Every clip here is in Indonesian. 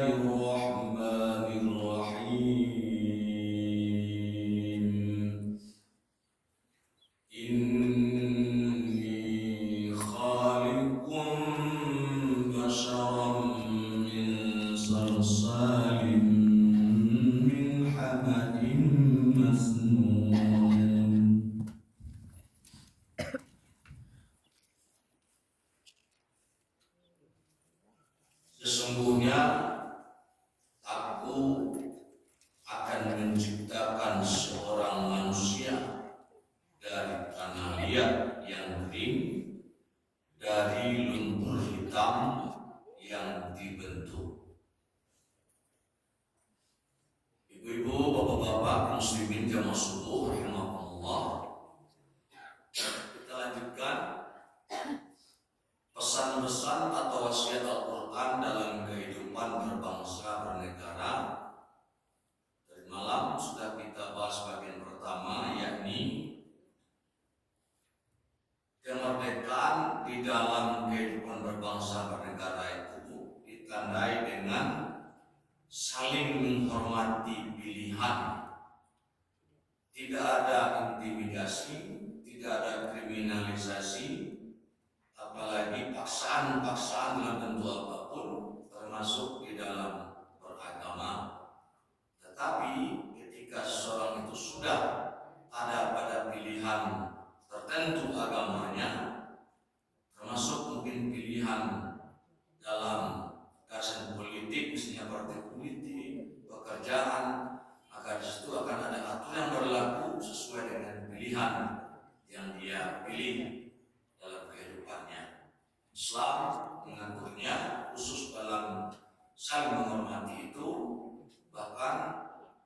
Bismillahirrahmanirrahim. Inni khaliqum basharam min salsalin min hamadin masnun. Sesungguhnya aku akan menciptakan seorang manusia dari tanah liat yang kering, dari lumpur hitam yang dibentuk. Ibu-ibu, bapak-bapak, muslimin jamaah subuh rahimakumullah. Kita lanjutkan pesan-pesan atau wasiat Al-Quran dalam kehidupan berbangsa bernegara. Dari malam sudah kita bahas bagian pertama, yakni kemerdekaan di dalam kehidupan berbangsa bernegara itu ditandai dengan saling menghormati pilihan. Tidak ada intimidasi, tidak ada kriminalisasi, apalagi paksaan-paksaan dalam bentuk apapun, termasuk di dalam beragama. Tetapi ketika seseorang itu sudah ada pada pilihan tertentu agamanya, termasuk mungkin pilihan dalam kekerasan politik, misalnya partai politik, pekerjaan, maka di situ akan ada aturan yang berlaku sesuai dengan pilihan yang dia pilih dalam kehidupannya. Islam mengaturnya khusus dalam saling menghormati itu. Bahkan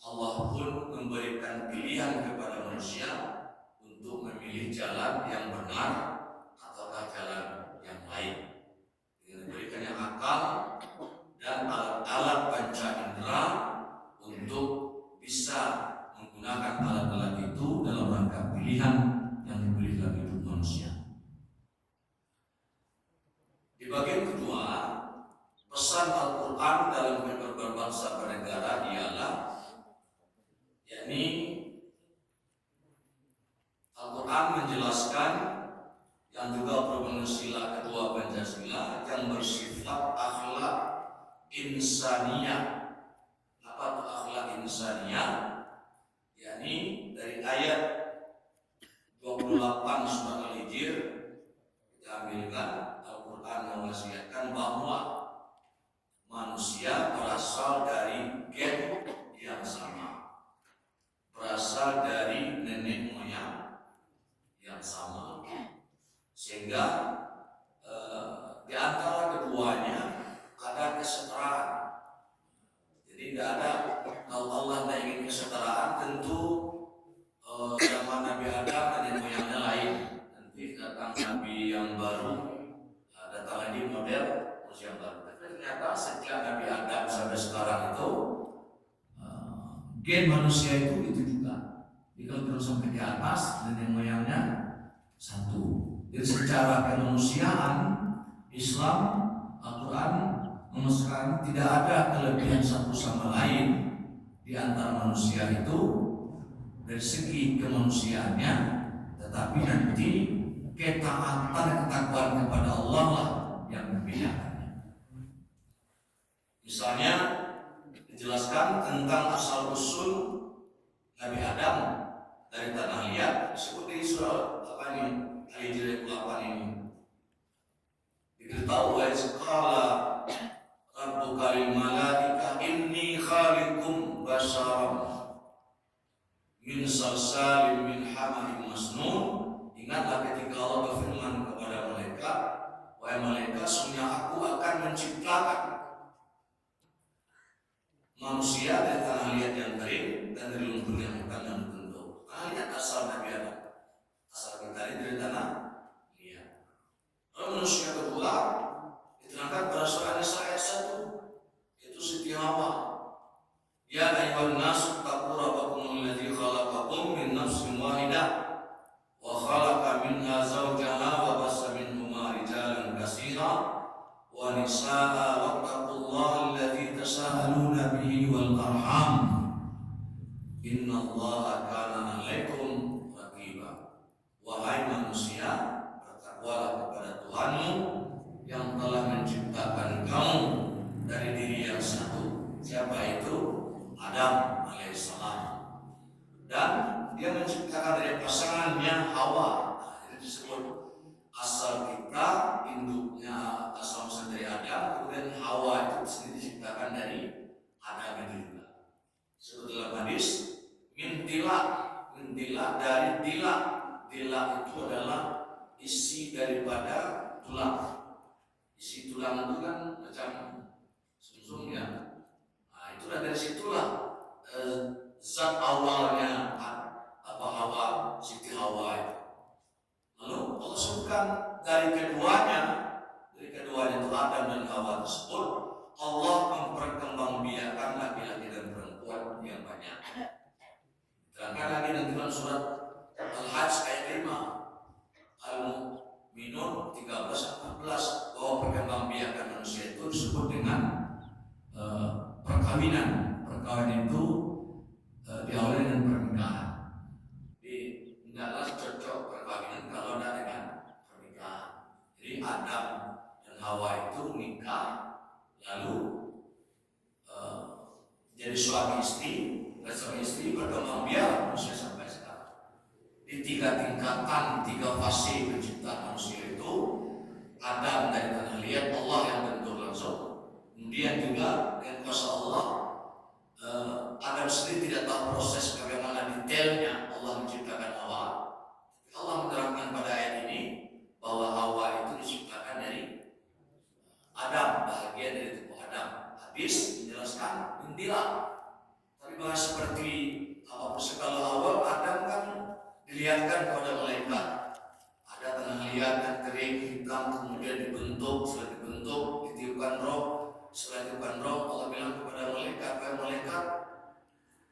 Allah pun memberikan pilihan kepada manusia untuk memilih jalan yang benar ataukah jalan yang lain, dengan diberikannya akal dan alat-alat panca indera untuk bisa menggunakan alat-alat itu dalam rangka pilihan yang dipilih dalam hidup manusia. Di bagian kedua, pesan Al-Quran dalam kehidupan berbangsa bernegara ialah, yakni Al-Quran menjelaskan yang juga merupakan sila kedua Pancasila yang bersifat akhlak insaniyah. Apa itu akhlak insaniyah? Yakni dari ayat 28 surah Al-Hijr kita ambilkan. Al-Quran mewasiatkan bahwa manusia berasal dari gen yang sama, berasal dari nenek moyang yang sama, sehingga di antara keduanya ada kesetaraan. Jadi tidak ada, kalau Allah tidak ingin kesetaraan, tentu zaman Nabi Adam nenek moyangnya lain. Nanti datang Nabi yang baru, datang lagi model yang baru. Tapi ternyata sejak Nabi Adam sampai sekarang itu gen manusia itu juga. Jadi kalau terus sampai di atas, nenek moyangnya satu. Jadi secara kemanusiaan Islam, Al-Quran memasukkan tidak ada kelebihan satu sama lain di antara manusia itu dari segi kemanusiaannya, tetapi nanti ketaatan ketakwaan kepada Allah lah yang membedakannya. Misalnya dijelaskan tentang asal usul Nabi Adam dari tanah liat, disebut di surah apa ini, Al-Hijr 8 ini. Diberitahu wa qala rabbuka lil malaika inni khaliqum basharam min salsalin min hamadin masnun. Ingatlah ketika Allah berfirman kepada malaikat, wahai malaikat, sesungguhnya aku akan menciptakan manusia dari tanah liat yang kering dan dari lumpur yang hitam yang dibentuk. Tanah liat asal Nabi Adam, asal kita ini dari tanah liat. Lalu manusia kedua diterangkan pada surah An-Nisa ayat 1, yaitu Siti Hawa. Ya ayyuhan nasu taqu rabbakum alladzi khalaqakum min nafsin wahidah wa khalaqa minha zawjaha wa bassa minhuma rijalan katsira wa nisaa'a wattaqullaha alladzi tasaaluna bihi wal arham innallaha kana 'alaikum raqiba. Wahai manusia, bertakwalah kepada Tuhanmu yang telah menciptakan kamu dari diri yang satu. Siapa itu? Adam alaihissalam. Dan dia menciptakan dari pasangannya Hawa. Ini disebut asal kita, induknya asal dari Adam, kemudian Hawa itu sendiri diciptakan dari Adam itu juga. Sebut dalam hadis, mintila dari tila. Tila itu adalah isi daripada tulang. Isi tulang itu kan macam sumsum ya. Nah, itulah dari situlah zat awalnya Hawa, Siti Hawa itu. Lalu Allah sebutkan dari keduanya itu Adam dan Hawa tersebut, Allah memperkembangbiakan laki-laki dan perempuan yang banyak. Terangkan lagi nanti dalam surat Al-Hajj ayat 5, Al-Mu'minun 13-14, bahwa perkembangbiakan manusia itu disebut dengan perkawinan. Perkawinan itu diawali dengan pernikahan. Tidaklah cocok perkawinan kalau tidak dengan pernikahan. Jadi Adam dan Hawa itu nikah, lalu jadi suami istri, dan suami istri berkembang biak manusia sampai sekarang. Di 3 tingkatan, 3 fase penciptaan manusia itu, Adam dari tanah liat, Allah yang bentuk langsung. Kemudian juga dengan kuasa Allah, Adam sendiri tidak tahu proses bagaimana detailnya Allah menciptakan Hawa. Allah menerangkan pada ayat ini bahwa Hawa itu diciptakan dari Adam, bahagian dari tubuh Adam. Habis menjelaskan intilah. Tapi bahas seperti apa sekala awal Adam kan dilihatkan kepada malaikat. Ada tanah liat dan kering hitam, kemudian dibentuk, setelah dibentuk ditiupkan roh. Setelah ditiupkan roh, Allah bilang kepada malaikat, wahai malaikat,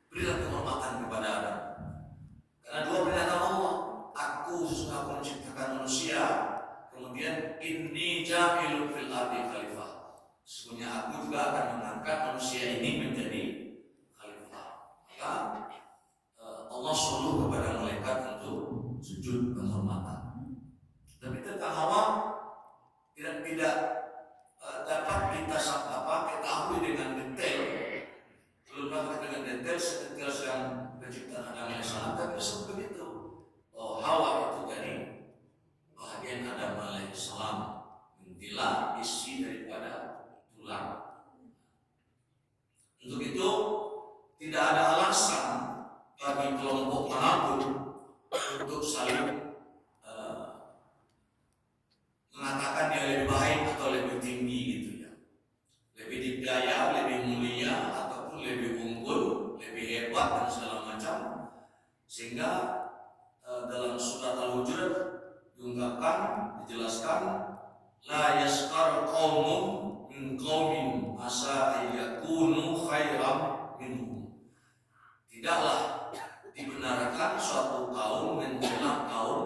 berilah kehormatan kepada Adam. Karena 2 perintah Allah, aku menciptakan manusia, kemudian inni ja'ilun fil ardi khalifah. Sesungguhnya aku juga akan mengangkat manusia ini menjadi khalifah. Maka Allah suruh kepada malaikat untuk sujud penghormatan. Tapi tentang Hawa tidak dapat kita ketahui dengan detail. Belum dapat dengan detail sedetail yang penciptaan Adam alaihissalam, tapi disebut begitu. Oh, Hawa itu dari bahagian Adam alaihissalam, intilah isi daripada tulang. Untuk itu tidak ada alasan bagi kelompok manapun untuk saling mengatakan dia lebih baik atau lebih tinggi gitu ya, lebih dikdaya, lebih mulia ataupun lebih unggul, lebih hebat dan segala macam. Sehingga dalam surat Al-Hujurat diungkapkan, dijelaskan, la yasqar qaumun min qaumin asa ayyakunu khairam minhum. Tidaklah dibenarkan suatu kaum mencela kaum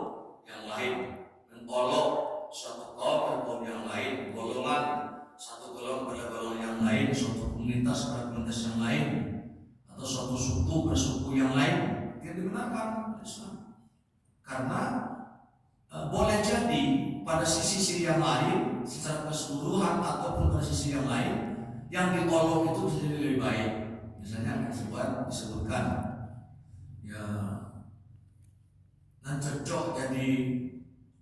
yang lain, mengolok suatu kaum yang lain, golongan satu golongan pada golongan yang lain, suatu komunitas pada komunitas yang lain, atau suatu suku pada suku yang lain. Tidak dibenarkan Islam. Karena boleh jadi pada sisi yang lain secara keseluruhan ataupun pada sisi yang lain yang diolok itu bisa jadi lebih baik. Misalnya disebutkan ya, dan cocok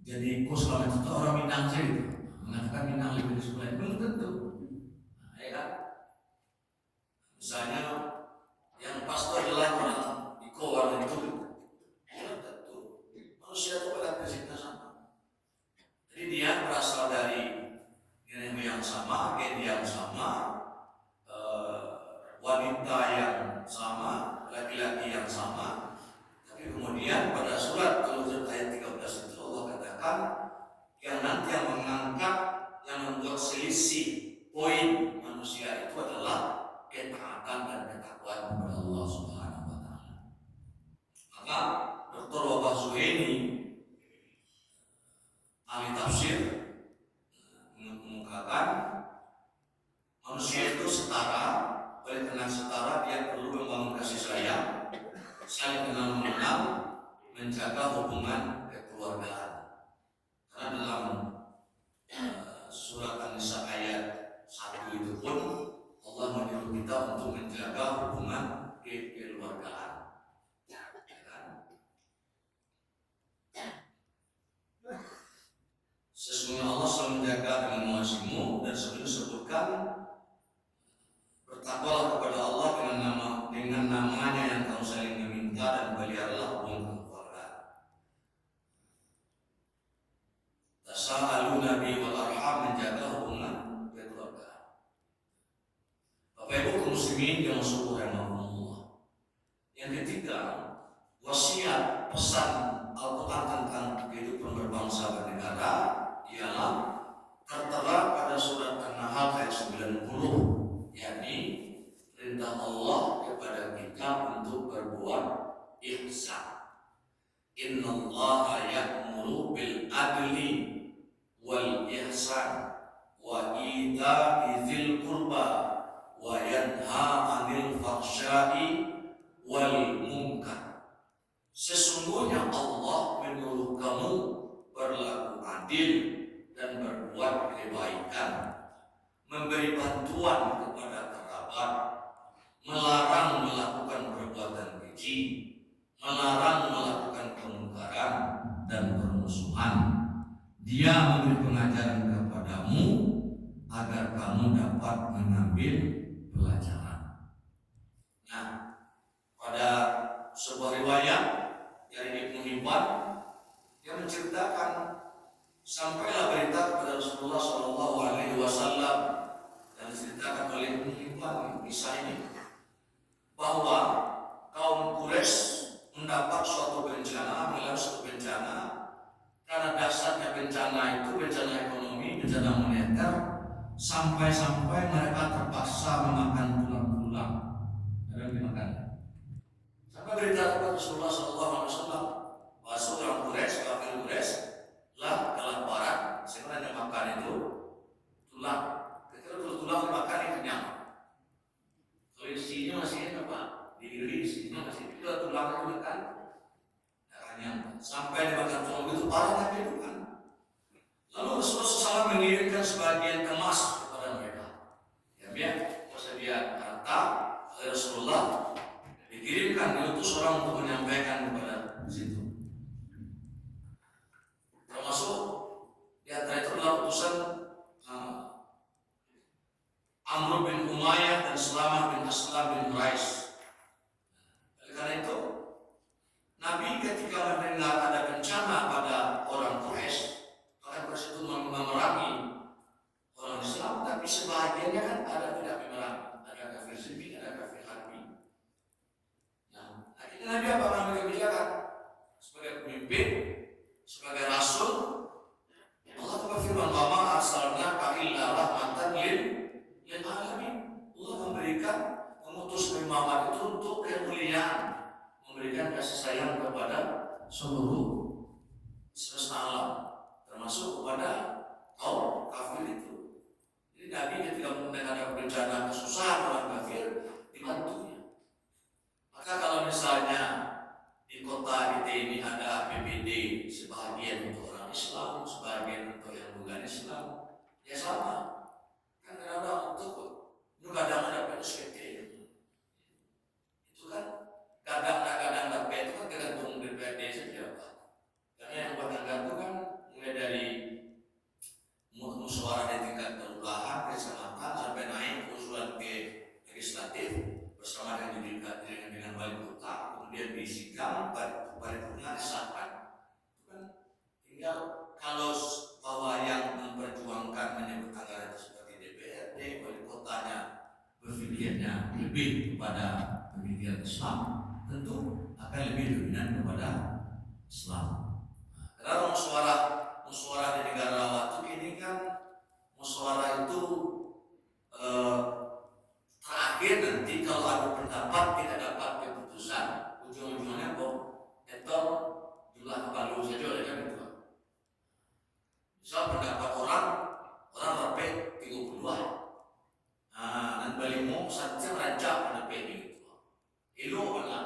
jadi kos itu orang Minang sih gitu. Mengatakan Minang lebih disukai, belum tentu. Nah, ya kan? Misalnya yang pastor adalah orang Iko warna itu, belum tentu. Manusia itu pada prinsipnya sama. Jadi dia berasal dari nenek yang sama, gen yang sama, wanita yang sama, laki-laki yang sama. Tapi kemudian pada surat Al-Hujurat ayat 13 itu Allah katakan yang nanti yang mengangkat, yang membuat selisih oleh karena setara dia perlu membangun kasih sayang, saling kenal mengenal, menjaga hubungan kekeluargaan. Karena dalam surat An-Nisa ayat 1 itu pun Allah menyuruh kita untuk menjaga hubungan kekeluargaan. Sesungguhnya Allah selalu menjaga dengan mengasihimu, dan sebelum disebutkan bertakwalah kepada Allah dengan namanya yang kamu saling meminta, dan peliharalah hubungan keluarga. Tasa'alu nabi wal arham, menjaga hubungan keluarga. Bapak Ibu kaum muslimin yang rahimahumullah. Yang ketiga, wasiat pesan Al-Quran tentang kehidupan berbangsa bernegara ialah tertera pada surat An-Nahl ayat 90, yakni perintah Allah kepada kita untuk berbuat ihsan. Innallaha ya'muru bil adli wal ihsan wa ita'i dzil qurba wa yanha 'anil fahsya'i wal munkar. Sesungguhnya Allah menyuruh kamu berlaku adil dan berbuat kebaikan, memberi bantuan kepada kerabat, melarang melakukan perbuatan keji, melarang melakukan kemungkaran dan permusuhan. Dia memberi pengajaran kepadamu agar kamu dapat mengambil pelajaran. Nah, pada sebuah riwayat dari Ibnu Hibban, dia menceritakan sampailah berita kepada Rasulullah Shallallahu Alaihi Wasallam, dan diceritakan oleh Ibnu Hibban kisah ini, bahwa kaum Quraisy mendapat suatu bencana, mengalami suatu bencana. Karena dasarnya bencana itu bencana ekonomi, bencana moneter, sampai-sampai mereka terpaksa memakan tulang-tulang. Ada yang dimakan. Sampai berita kepada Rasulullah SAW bahwa seorang Quraisy, kafir Quraisy, lah kelaparan, sehingga hanya makan itu tulang. Ketika tulang dimakan itu kenyang. Kalau isinya masih apa? Diiris, isinya masih itu tulang itu makan. Sampai dimakan tulang itu parah itu kan. Lalu Rasulullah SAW mengirimkan sebagian emas kepada mereka. Ya, persediaan harta oleh Rasulullah dikirimkan, diutus orang untuk menyampaikan kepada situ. Termasuk di antara itu adalah utusan Amr bin Umayyah dan Salamah bin Aslam bin Quraisy. Oleh karena itu, Nabi ketika mendengar ada bencana pada orang Quraisy, orang Quraisy itu memerangi orang Islam, tapi sebahagiannya kan ada tidak memerangi, ada kafir zimmi, ada kafir harbi. Nah, akhirnya Nabi apa mengambil kebijakan sebagai pemimpin, sebagai rasul. Allah berfirman, "Wa ma arsalnaka illa rahmatan lil alamin." Allah memberikan, mengutus Nabi Muhammad itu untuk kemuliaan, memberikan kasih sayang kepada seluruh semesta alam, termasuk kepada kaum kafir itu. Jadi Nabi ketika mendengar ada bencana kesusahan orang kafir, dibantunya. Maka kalau misalnya di kota ini ada APBD, sebagian untuk orang Islam, sebagian untuk yang bukan Islam, ya sama. Kan kadang-kadang untuk kadang ada PSBB. Itu kan kadang-kadang itu kan tergantung DPRD saja, Pak. Karena yang bertanggung itu kan mulai dari musyawarah di tingkat kelurahan, kecamatan, sampai naik usulan ke legislatif bersama dengan wali kota, kemudian disidang, paripurna disahkan. Itu kan tinggal kalau bahwa yang memperjuangkan menyebut anggaran itu seperti DPRD, wali kotanya berpikirnya lebih kepada pemikiran Islam, tentu akan lebih dominan kepada Islam. Karena musyawarah di negara waktu ini kan musyawarah itu terakhir nanti kalau ada pendapat tidak dapat keputusan, ujung-ujungnya kok etor jumlah kepala saja oleh kan itu. Misal pendapat orang sampai 32. Dan balimu saja rancang Elo benar.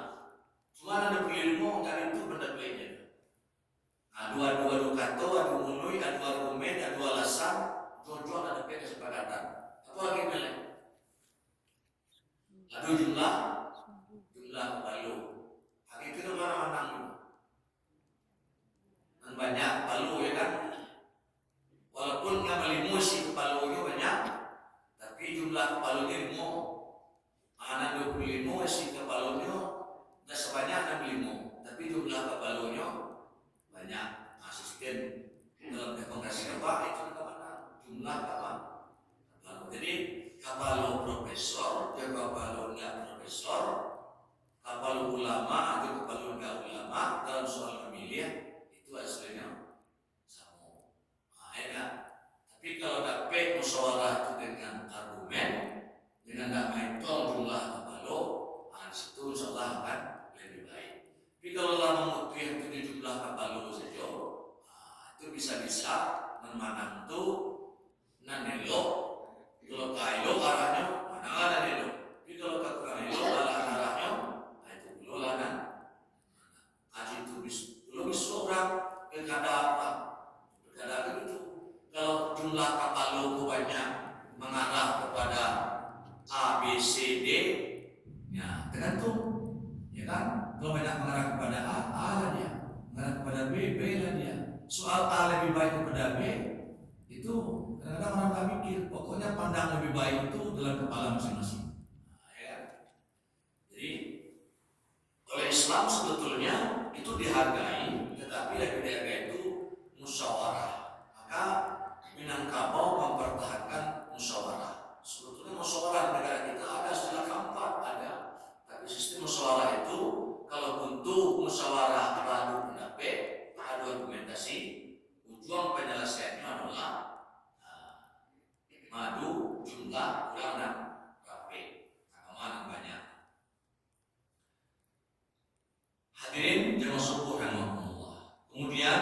Cuma ada ilmu kan itu benda-benda. Adu kata, adu munui, adu argumen, adu alasan, tuan-tuan ada kesepakatan. Apa lagi boleh? Adu jumlah palu. Hakikatnya mana menang? Dan banyak palu ya kan? Walaupun nggak melimusi palunya banyak, tapi jumlah palunya lima. Anak 25 isi kepalunya tidak sebanyak 65, tapi jumlah kepalunya banyak. Asisten dalam demokrasi apa itu mana jumlah apa? Jadi kapalu profesor, dia kapalu nggak profesor, kapalu ulama atau kapalu nggak ulama dalam soal pemilihan itu hasilnya sama. Nah, ya kan? Tapi kalau dapat musyawarah itu dengan argumen, dengan tak main tol jumlah kapalu, situ insyaallah akan lebih baik. Tapi kalau lama mungkin itu jumlah kapalu saja, itu bisa-bisa memanang itu nanelo. Kalau kailo arahnya mana ada nelo. Tapi kalau kurang nelo arahnya, itu belum ada. Haji itu belum bisa orang berkada apa? Berkada itu. Kalau jumlah kapalu banyak mengarah kepada A, B, C, D, ya tergantung, ya kan? Kalau banyak mengarah kepada A lah dia, mengarah kepada B lah dia. Soal A lebih baik daripada B, itu kadang-kadang orang tak mikir. Pokoknya pandang lebih baik itu dalam kepala masing-masing. Nah, ya. Jadi oleh Islam sebetulnya itu dihargai, tetapi lebih dihargai itu musyawarah. Maka Minangkabau mempertahankan musyawarah. Sebetulnya musyawarah negara kita ada setelah keempat ada, tapi sistem musyawarah itu kalau untuk musyawarah adu pendapat, adu argumentasi, ujung penyelesaiannya adalah madu jumlah ulang dan rapi, keamanan banyak. Hadirin jemaah subuh rahimahullah. Kemudian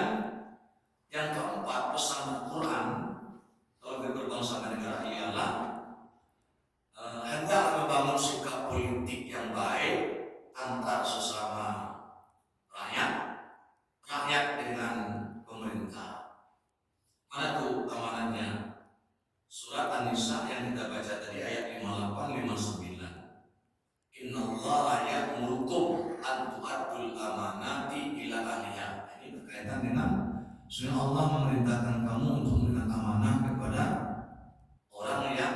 yang keempat, pesan Al-Quran kalau berbangsa negara ialah hendak membangun sikap politik yang baik antar sesama rakyat dengan pemerintah. Mana tuh amanatnya? Surat An-Nisa yang kita baca tadi ayat 58-59. Innallaha ya'murukum an tu'addul amanati ila ahliha. Ini berkaitan dengan Sesungguhnya Allah memerintahkan kamu untuk memberikan amanah kepada orang yang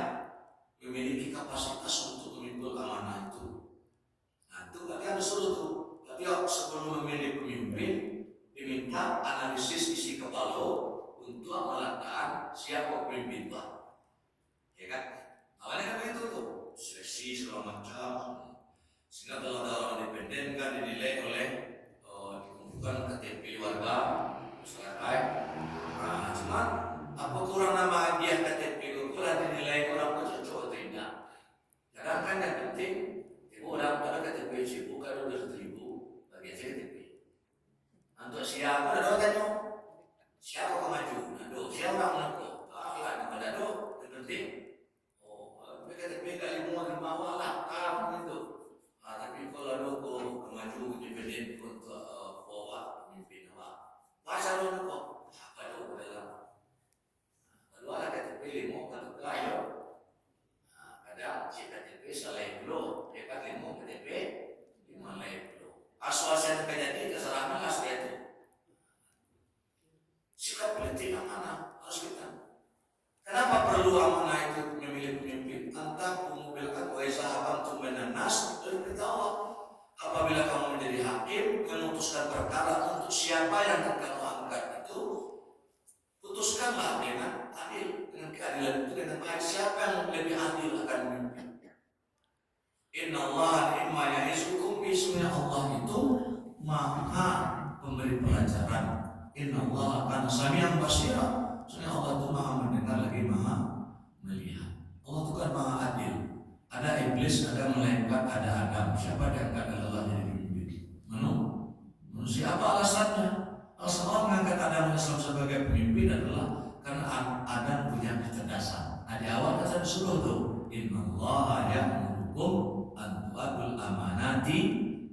memiliki kapasitas untuk memikul amanah itu. Nah, itu berarti harus disuruh tuh. Tapi sebelum memilih pemimpin, diminta analisis isi kepala untuk meletakkan siapa pemimpin itu. Ya kan? Awalnya kan begitu tuh, seleksi segala macam. Sehingga kalau ada orang independen kan dinilai oleh bukan KTP warga. Nah, cuma apa kurang nama dia KTP kurang dinilai kurang cocok atau tidak. Kadang kan yang penting orang pada KTP sibuk kan udah 1.000 bagi aja KTP. Untuk siapa ada tanya siapa yang maju, nado siapa orang menang, lah nama nado yang penting. KTP kali mau dibawa lah gitu. Tapi kalau ada maju independen untuk bawa pemimpin masa lu kok apa itu dalam lalu ada KTP limo kan kayo ada si KTP selain dulu dia kan limo KTP di mana itu asal terjadi kesalahan mas dia itu sikap politik amanah harus kita. Kenapa perlu amanah itu memilih pemimpin? Antara mengumpulkan waisaham untuk menanas dan beritahu apabila kamu menjadi hakim memutuskan perkara untuk siapa yang akan kamu angkat itu, putuskanlah dengan adil, dengan keadilan itu dengan baik. Siapa yang lebih adil akan memimpin. Innallaha ni'ma ya'izukum bi. Allah itu maha pemberi pelajaran. Innallaha kana sami'an basira. Sesungguhnya Allah itu maha mendengar lagi maha melihat. Allah itu kan maha adil. Ada iblis, ada malaikat, ada Adam. Siapa yang akan Allah jadi pemimpin? Manusia. Apa alasannya? Alasan Allah mengangkat Adam AS sebagai pemimpin adalah karena Adam punya kecerdasan. Nah, di awal kan saya disuruh tuh, innallaha ya'murukum an tu'addul amanati amanati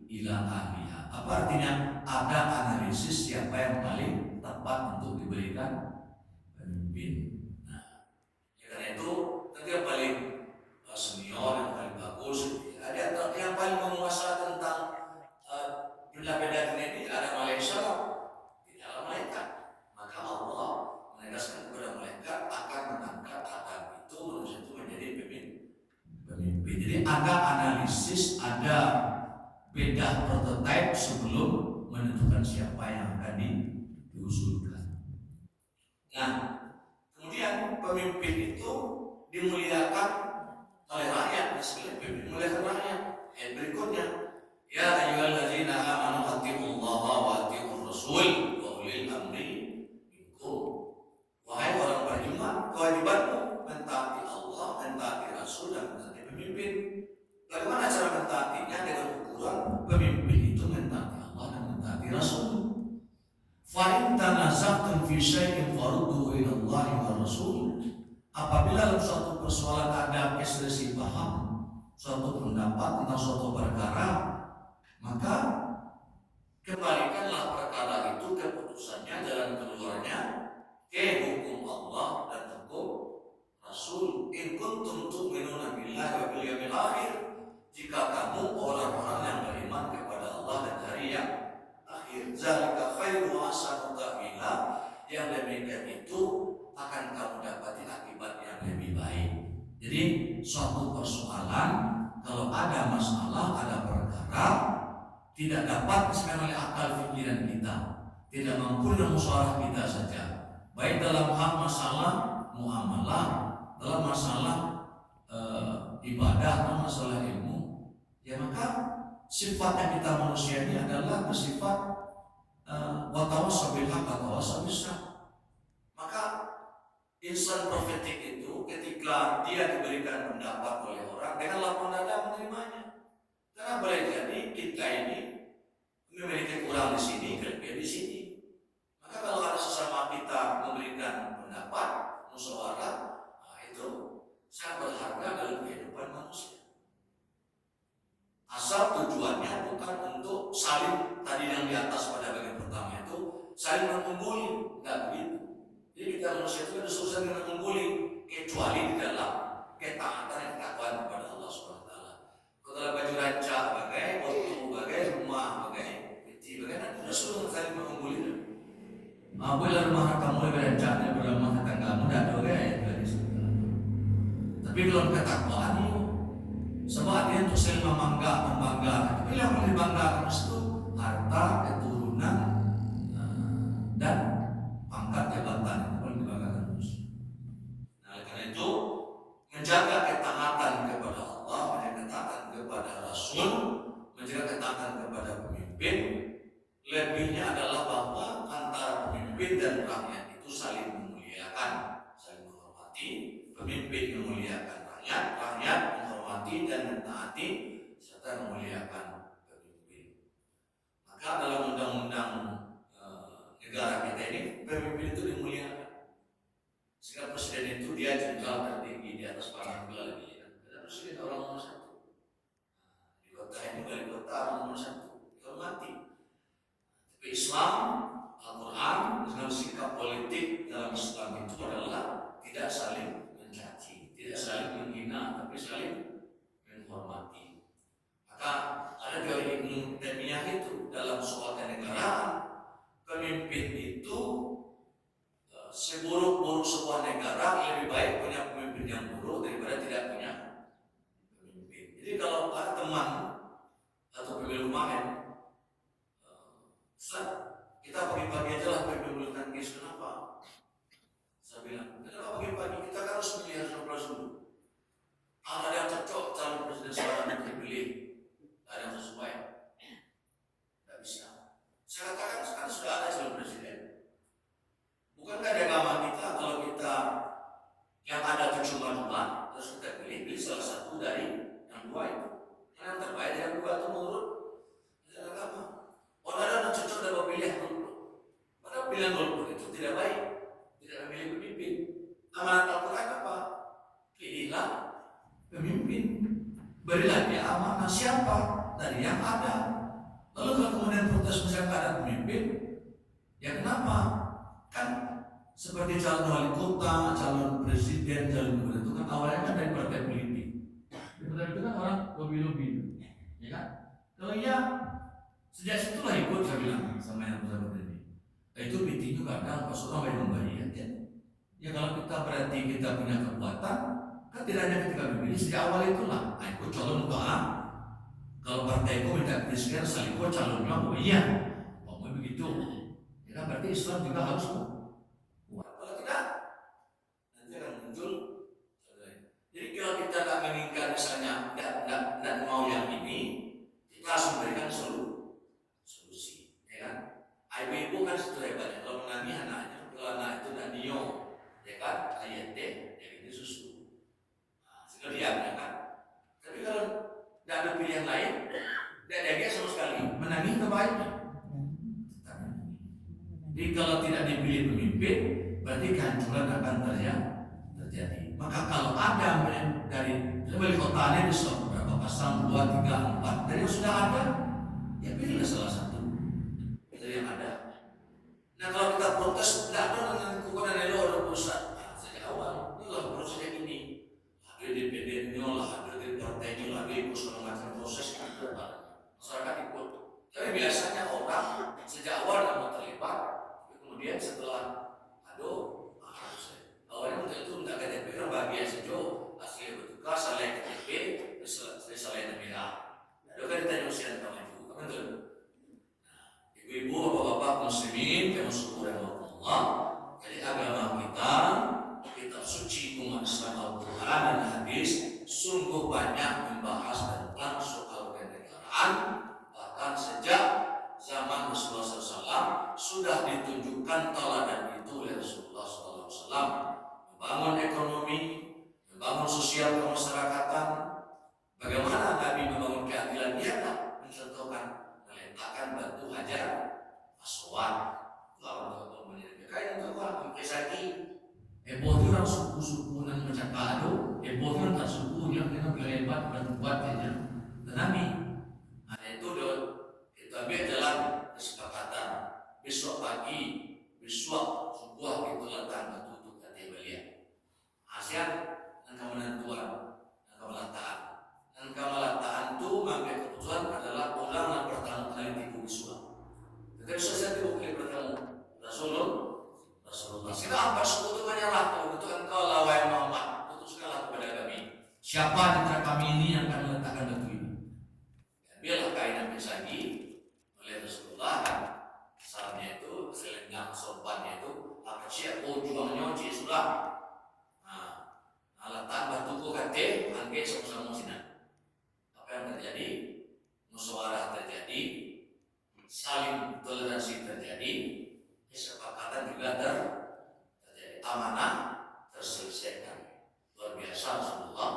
ila ahliha. Apa artinya? Ada analisis siapa yang paling tepat untuk diberikan pemimpin. Nah, karena itu nanti yang paling senior, yang paling bagus, ada yang paling menguasai tentang benda-benda ini ada Malaysia, tidak ada malaikat. Maka Allah menegaskan kepada malaikat akan mengangkat Adam itu manusia itu menjadi pemimpin. Jadi ada analisis, ada beda prototipe sebelum menentukan siapa yang akan diusulkan. Nah, kemudian pemimpin itu dimuliakan oleh rakyat, pemimpin dimuliakan rakyat. Ayat berikutnya, ya ayyuhallazina amanu attiqullaha wa attiqur rasul wa ulil amri minkum. Wahai orang beriman, kewajibanmu mentaati Allah, mentaati Rasul, dan mentaati pemimpin. Bagaimana cara mentaatinya? Dengan ukuran pemimpin itu mentaati Allah dan mentaati Rasul. Fa in tanaza'tum fi syai'in farudduhu ila Allahi wa Rasul. Apabila dalam suatu persoalan ada perselisih paham, suatu pendapat tentang suatu perkara, maka kembalikanlah perkara itu keputusannya, jalan keluarnya ke hukum Allah dan hukum Rasul. In kuntum tu'minuna billahi wa bil yawmil akhir. Jika kamu orang-orang yang beriman kepada Allah dan hari yang akhir. Zalika khairu wa ahsanu ta'wila. Yang demikian itu akan kamu dapati akibat yang lebih baik. Jadi suatu persoalan, kalau ada masalah, ada perkara tidak dapat diselesaikan oleh akal pikiran kita, tidak mampu dengan musyawarah kita saja, baik dalam hal masalah muamalah, dalam masalah ibadah, dalam masalah ilmu, ya maka sifatnya kita manusia ini adalah bersifat wa tawassaw bil haqq wa tawassaw bis sabr. Maka insan profetik itu ketika dia diberikan pendapat oleh orang dengan lapang dada menerimanya. Karena boleh jadi kita ini memiliki kurang di sini, kelebihan di sini. Maka kalau ada sesama kita memberikan pendapat, musyawarah, itu sangat berharga dalam kehidupan manusia. Asal tujuannya bukan untuk saling, tadi yang di atas pada bagian pertama itu saling mengungguli, enggak begitu. Jadi kita manusia itu ada susah dengan mengungguli, kecuali di dalam ketaatan yang ketakwaan kepada Allah SWT. Kalau baju rancak bagai, waktu bagai, rumah bagai, peti bagai, nanti sudah suruh saling mengungguli. Apabila rumah kamu lebih rancak daripada rumah tetanggamu, tidak ada gaya dari situ. Tapi kalau ketakwaan itu, sebab dia untuk saling membanggakan. Tapi yang paling dibanggakan itu harta, keturunan, dan pangkat jabatan itu paling dibanggakan terus. Nah, karena itu menjaga ketaatan kepada Allah, menjaga ketaatan kepada Rasul, menjaga ketaatan kepada pemimpin, lebihnya adalah bahwa antara pemimpin dan rakyat itu saling memuliakan, saling menghormati. Pemimpin memuliakan rakyat, rakyat menghormati dan mentaati serta memuliakan pemimpin. Maka dalam undang-undang negara kita ini, pemimpin itu dimuliakan. Sehingga presiden itu dia jenderal tertinggi di atas para lagi. Karena presiden orang nomor satu. Di kota ini wali kota orang nomor satu, dihormati. Tapi Islam, Al-Quran, dengan sikap politik dalam Islam itu adalah tidak saling mencaci, tidak saling menghina, tapi saling menghormati. Maka ada teori Ibnu Taimiyah itu dalam soal kenegaraan, pemimpin itu seburuk-buruk sebuah negara lebih baik punya pemimpin yang buruk daripada tidak punya pemimpin. Jadi kalau ada teman atau pemimpin kemarin, Ustaz, kita pagi-pagi aja lah pemimpin bulu tangkis, kenapa? Saya bilang, kenapa pagi-pagi? Kita kan harus memilih harus dulu. Ada yang cocok calon presiden sekarang yang dipilih, ada yang sesuai, tidak bisa. Saya katakan sekarang sudah ada calon presiden. Bukankah di agama kita kalau kita yang ada itu cuma dua, terus kita pilih salah satu dari yang dua itu. Yang terbaik dari yang dua itu menurut agama. Orang ada yang cocok dapat pilih golput. Padahal pilihan golput itu tidak baik, tidak memilih pemimpin. Amanat Al-Quran apa? Pilihlah pemimpin. Berilah dia amanah siapa? dari yang ada. Lalu kalau kemudian protes misalnya ada pemimpin, ya kenapa? Kan seperti calon wali kota, calon presiden, calon gubernur itu kan awalnya kan dari partai politik. Partai itu kan orang lobby, ya kan? Kalau iya, sejak situlah ikut saya bilang sama yang bersama ini. Itu meeting juga kadang pas orang banyak membayar ya. Ya kalau kita berarti kita punya kekuatan, kan tidak hanya ketika memilih sejak awal itulah. Ikut calon doa. Kalau partai itu minta presiden, saya ikut calonnya, oh iya, mau begitu. Ya kan berarti Islam juga harus kuat. Kalau tidak, nanti akan muncul. Jadi kalau kita tak menginginkan misalnya tidak mau yang ini, kita harus memberikan solusi, ya kan? Ibu kan sudah hebatnya kalau menangi anaknya, kalau anak itu tidak nio, ya kan? Ayat deh, ya ini susu. Sudah diam, ya kan? Tapi kalau tidak ada pilihan lain, tidak ada sama sekali menangi kebaiknya. Jadi kalau tidak dipilih pemimpin, berarti kehancuran akan terjadi. Maka kalau ada dari wali kotanya di beberapa pasang 2, 3, 4 dari yang sudah ada, ya pilihlah salah satu dari yang ada. Nah kalau kita protes tidak ada dengan kekuatan yang ada pusat, sejak awal inilah prosesnya ini. Ada DPD-nya lah, ada di partainya lah, ada ikut segala macam proses itu, masyarakat ikut. Tapi biasanya orang sejak awal tidak mau terlibat, kemudian setelah awalnya untuk itu minta KTP kan bahagia sejauh asli bertukar salai KTP salai merah. Lalu kan ditanya usia tahun itu, betul? Ibu-ibu, bapak-bapak muslimin, kami syukur dan Allah. Jadi agama kita, kitab suci umat Islam Al-Quran dan hadis sungguh banyak membahas tentang soal kenegaraan. Bahkan sejak zaman Rasulullah SAW sudah ditunjukkan teladan itu oleh Rasulullah SAW. Membangun ekonomi, membangun sosial kemasyarakatan. Bagaimana Nabi membangun keadilan? Dia mencontohkan meletakkan batu hajar aswad. Lalu untuk menyediakan untuk apa? Kisaki. Heboh itu orang suku-suku yang mencakap itu. Heboh itu orang suku yang kena berlebat berbuat saja. Nabi. Itu kita ambil dalam kesepakatan. Besok pagi, besok subuh kita letakkan ASEAN dan kemenentuan dan kemelataan. Dan kemelataan itu mengambil keputusan adalah orang yang pertama kali tipu Iswa. Tetapi saya tipu kali bertemu Rasulullah. Kita apa sekutu menyerah kalau itu engkau lawai Muhammad, putuskanlah kepada kami. Siapa di antara kami ini yang akan meletakkan batu ini? Dan biarlah kain yang disagi oleh Rasulullah. Misalnya itu selendang sopannya itu apa siap juangnya sudah. Letak batu kate angke sama-sama sini. Apa yang terjadi? Musyawarah terjadi, saling toleransi terjadi, kesepakatan juga terjadi, amanah terselesaikan. Luar biasa Rasulullah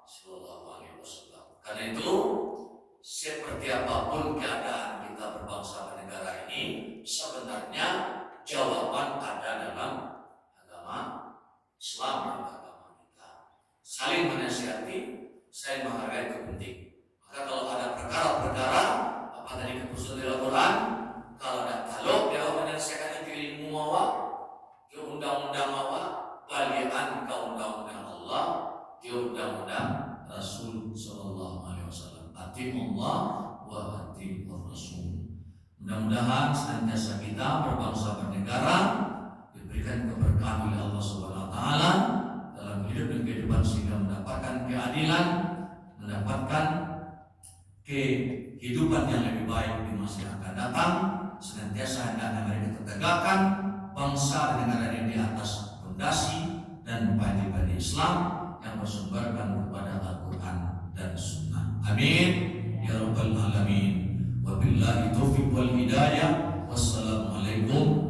Sallallahu Alaihi Wasallam. Karena itu seperti apapun keadaan kita berbangsa dan negara ini, sebenarnya jawaban ada dalam agama Islam. Saling menasihati, saling menghargai itu penting. Maka kalau ada perkara-perkara apa tadi keputusan dari Al-Quran, kalau ada taluk dia menyelesaikan dirimu awak, ke undang-undang awak, balian ke undang-undang Allah, ke undang-undang Rasul Sallallahu Alaihi Wasallam. Ati Allah wa ati Rasul. Mudah-mudahan senantiasa kita berbangsa bernegara diberikan keberkahan oleh Allah Subhanahu Wa Taala dalam hidup dan kehidupan sehingga mendapatkan keadilan, mendapatkan kehidupan yang lebih baik di masa yang akan datang. Senantiasa hendaknya mereka tegakkan bangsa dan negara ini di atas fondasi dan padi-padi Islam yang bersumberkan kepada Al-Quran dan Sunnah. Amin ya rabbal alamin. Wabillahi taufiq wal hidayah. Wassalamualaikum